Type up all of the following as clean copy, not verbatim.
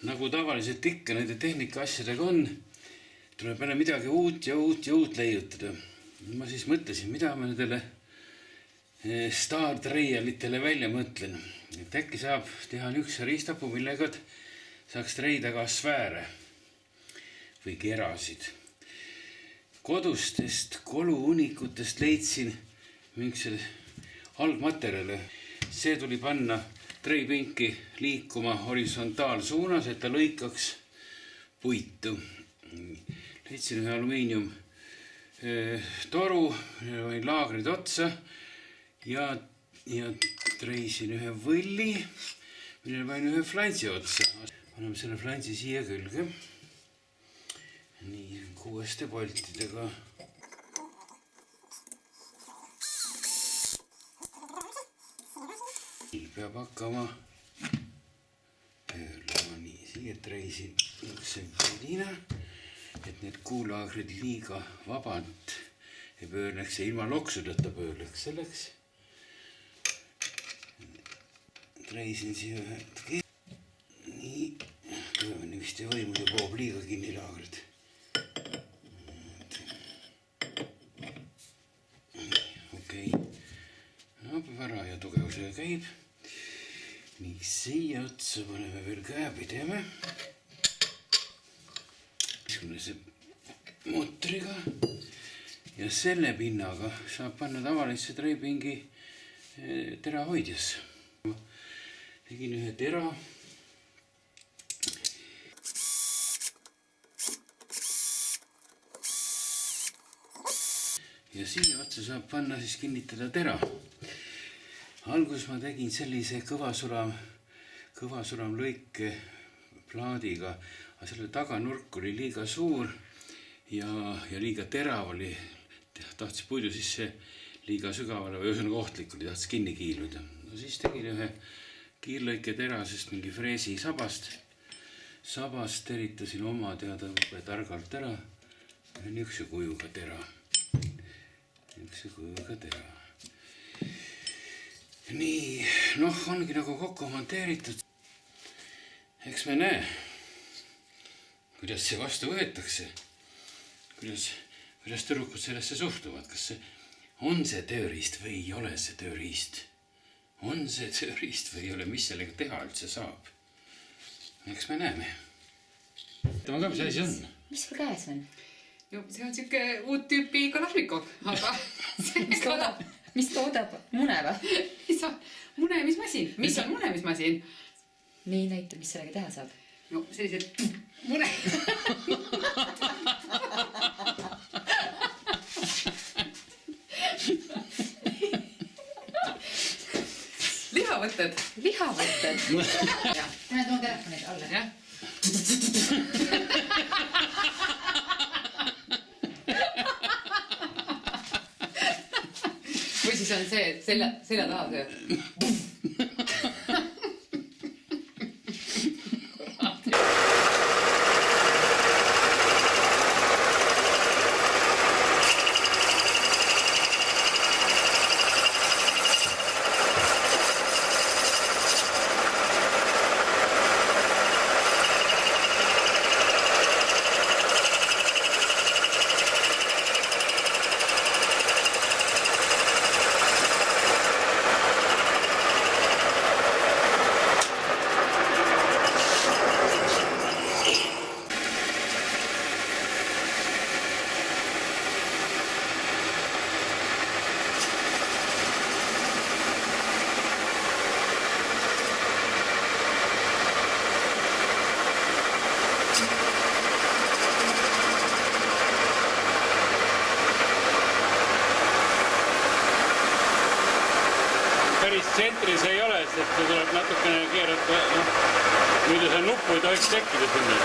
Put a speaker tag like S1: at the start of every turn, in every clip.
S1: nagu tavaliselt ikka nende tehnika asjadega on, tuleb jälle midagi uut ja uut leiutada. Ma siis mõtlesin, mida ma nendele Star Trial'itele välja mõtlen. Et äkki saab teha niisuguse riistapuu, millega saaks treida ka sfääre või kerasid. Kodustest koluunikutest leidsin mingisuguse algmaterjale. See tuli panna treipinki liikuma horisontaalsuunas, et ta lõikaks puitu. Leidsin ühe alumiinium toru, võin laagrid otsa ja treisin ühe võlli, millele panin ühe flansi otsa. Paneme selle flansi siia külge. Nii, 6 poltidega. Peab hakkama pöörlema nii, siia treisin üks pildina, et need kuulaagrid liiga vabalt ei pöörleks ja ilma loksudeta pöörleks. Selleks treisin siia ühe. Nii, tõemini vist ei või, muidu poob liiga kinni laagrid. Okei, no varaja tugevusega käib. Nii, siia otsa paneme veel käepideme. See mootriga ja selle pinnaga saab panna tavalisse treipingi terahoidjasse. Tegin ühe tera. Ja siia otsa saab panna siis kinnitada tera. Algus ma tegin sellise kõvasuram lõike plaadiga, aga selle taganurk oli liiga suur ja liiga terav oli. Tahtsin puidu sisse liiga sügavale või ühesõnaga ohtlik oli, tahtis kinni kiiluda. No siis tegin ühe kiirlõike terasest mingi freesi sabast. Sabast teritasin oma teada targalt ära. Niisuguse kujuga tera. Nii, noh, ongi nagu kokku monteeritud. Eks me näe, kuidas see vastu võetakse. Kuidas tüdrukud sellesse suhtuvad. Kas see on see tööriist või ei ole see tööriist? On see tööriist või ei ole? Mis sellega teha üldse saab? Eks me näeme. Tema ka, mis asi on?
S2: Mis sul käes on?
S3: Jo, see on siuke uut tüüpi Kalashnikov, aga
S2: mis toodab? Mune või?
S3: Munemismasin. Mis on munemismasin?
S2: Nii näita, mis sellega teha saab.
S3: No, sellised mune. Lihavõtted.
S2: Lihavõtted? Näed, on telefonid alla.
S3: Jah. Või siis on see selja taha see.
S1: Tsentris ei ole, sest see tuleb natukene keerata. Muidu see nuppu ei tohiks tekkida sinna.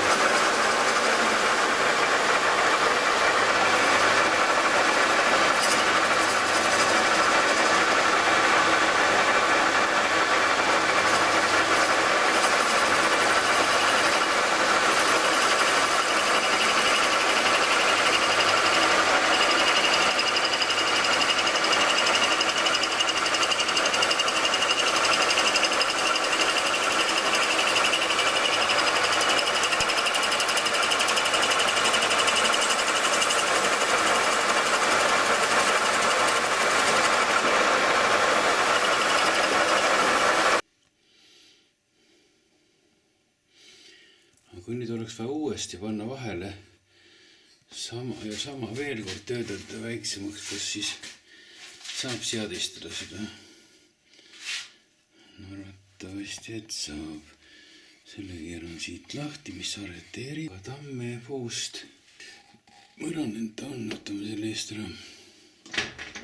S1: kui nüüd oleks vaja uuesti panna vahele sama veel kord töödelda väiksemaks, kas siis saab seadistada seda? No arvatavasti, et saab. Selle keeran siit lahti, mis arreteerib tamme puust. Mõranen ta on, võtame selle eest ära.